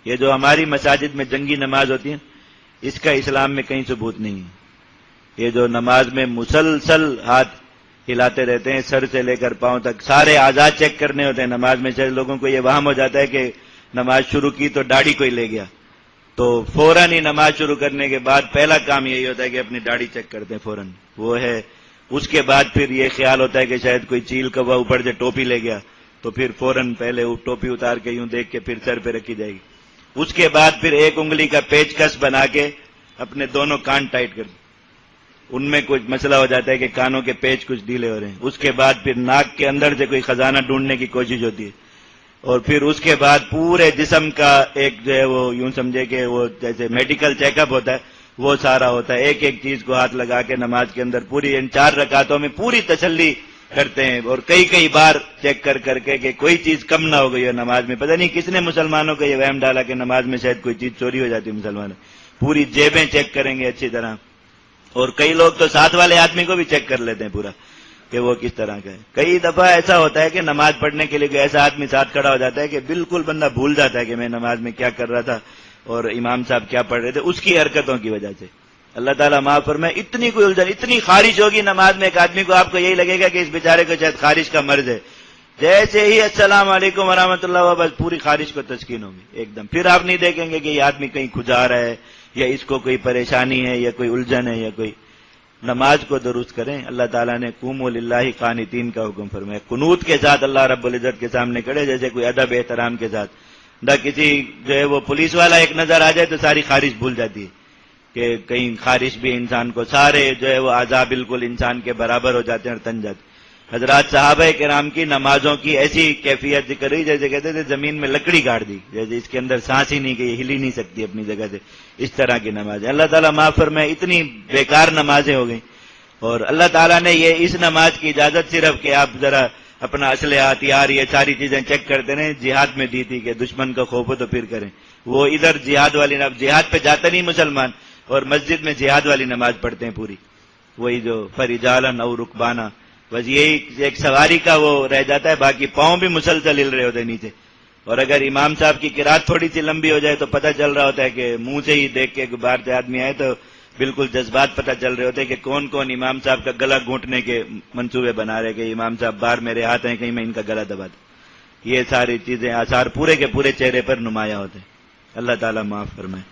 یہ جو ہماری مساجد میں جنگی نماز ہوتی ہے اس کا اسلام میں کہیں ثبوت نہیں ہے۔ یہ جو نماز میں مسلسل ہاتھ ہلاتے رہتے ہیں سر سے لے کر پاؤں تک، سارے اعضاء چیک کرنے ہوتے ہیں نماز میں۔ سے لوگوں کو یہ وہم ہو جاتا ہے کہ نماز شروع کی تو داڑھی کوئی لے گیا، تو فوراً ہی نماز شروع کرنے کے بعد پہلا کام یہی ہوتا ہے کہ اپنی داڑھی چیک کرتے ہیں فوراً، وہ ہے۔ اس کے بعد پھر یہ خیال ہوتا ہے کہ شاید کوئی چیل کوا اوپر سے ٹوپی لے گیا، تو پھر فوراً پہلے وہ ٹوپی اتار کے یوں دیکھ کے پھر سر پہ رکھی جائے گی۔ اس کے بعد پھر ایک انگلی کا پیچ کس بنا کے اپنے دونوں کان ٹائٹ کر، ان میں کچھ مسئلہ ہو جاتا ہے کہ کانوں کے پیچ کچھ ڈھیلے ہو رہے ہیں۔ اس کے بعد پھر ناک کے اندر سے کوئی خزانہ ڈھونڈنے کی کوشش ہوتی ہے، اور پھر اس کے بعد پورے جسم کا ایک جو ہے وہ یوں سمجھے کہ وہ جیسے میڈیکل چیک اپ ہوتا ہے وہ سارا ہوتا ہے، ایک ایک چیز کو ہاتھ لگا کے نماز کے اندر پوری ان 4 رکعتوں میں پوری تسلی کرتے ہیں، اور کئی کئی بار چیک کر کر کے کہ کوئی چیز کم نہ ہو گئی ہو نماز میں۔ پتہ نہیں کس نے مسلمانوں کو یہ وہم ڈالا کہ نماز میں شاید کوئی چیز چوری ہو جاتی ہے مسلمان، پوری جیبیں چیک کریں گے اچھی طرح، اور کئی لوگ تو ساتھ والے آدمی کو بھی چیک کر لیتے ہیں پورا کہ وہ کس طرح کا ہے۔ کئی دفعہ ایسا ہوتا ہے کہ نماز پڑھنے کے لیے کوئی ایسا آدمی ساتھ کھڑا ہو جاتا ہے کہ بالکل بندہ بھول جاتا ہے کہ میں نماز میں کیا کر رہا تھا اور امام صاحب کیا پڑھ رہے تھے، اس کی حرکتوں کی وجہ سے۔ اللہ تعالیٰ معاف فرمائے، اتنی کوئی الجھن، اتنی خارش ہوگی نماز میں، ایک آدمی کو آپ کو یہی لگے گا کہ اس بیچارے کو شاید خارش کا مرض ہے، جیسے ہی السلام علیکم ورحمۃ اللہ ہوا بس پوری خارش کو تسکین ہوگی ایک دم۔ پھر آپ نہیں دیکھیں گے کہ یہ آدمی کہیں کھجا رہا ہے یا اس کو کوئی پریشانی ہے یا کوئی الجھن ہے یا کوئی۔ نماز کو درست کریں۔ اللہ تعالیٰ نے قوموا للہ قانتین کا حکم فرمایا، قنوت کے ساتھ اللہ رب العزت کے سامنے کھڑے، جیسے کوئی ادب احترام کے ساتھ۔ نہ کسی جو ہے وہ پولیس والا ایک نظر آ جائے تو ساری خارش بھول جاتی ہے کہ کہیں خارش بھی انسان کو، سارے جو ہے وہ اعضاء بالکل انسان کے برابر ہو جاتے ہیں اور تن جاتے ہیں۔ حضرات صحابہ کرام کی نمازوں کی ایسی کیفیت ذکر ہوئی جیسے کہتے تھے زمین میں لکڑی گاڑ دی، جیسے اس کے اندر سانس ہی نہیں کہ یہ ہل ہی نہیں سکتی اپنی جگہ سے، اس طرح کی نماز ہے۔ اللہ تعالیٰ معاف فرمائے، اتنی بیکار نمازیں ہو گئیں، اور اللہ تعالیٰ نے یہ اس نماز کی اجازت صرف کہ آپ ذرا اپنا اسلحہ ہتھیار یہ ساری چیزیں چیک کرتے رہیں، جہاد میں دی تھی کہ دشمن کا خوف ہو تو پھر کریں۔ وہ ادھر جہاد والی جہاد پہ جاتا نہیں مسلمان، اور مسجد میں جہاد والی نماز پڑھتے ہیں پوری، وہی جو فرجالن اور رکبانا، بس یہی ایک سواری کا وہ رہ جاتا ہے، باقی پاؤں بھی مسلسل ہل رہے ہوتے ہیں نیچے۔ اور اگر امام صاحب کی قرات تھوڑی سی لمبی ہو جائے تو پتہ چل رہا ہوتا ہے کہ منہ سے ہی دیکھ کے باہر سے آدمی آئے تو بالکل جذبات پتہ چل رہے ہوتے ہیں کہ کون کون امام صاحب کا گلا گھونٹنے کے منصوبے بنا رہے کہ امام صاحب باہر میرے ہاتھ ہیں کہیں میں ان کا گلا دبا دوں۔ یہ ساری چیزیں آثار پورے کے پورے چہرے پر نمایاں ہوتے ہیں۔ اللہ تعالیٰ معاف فرمائے۔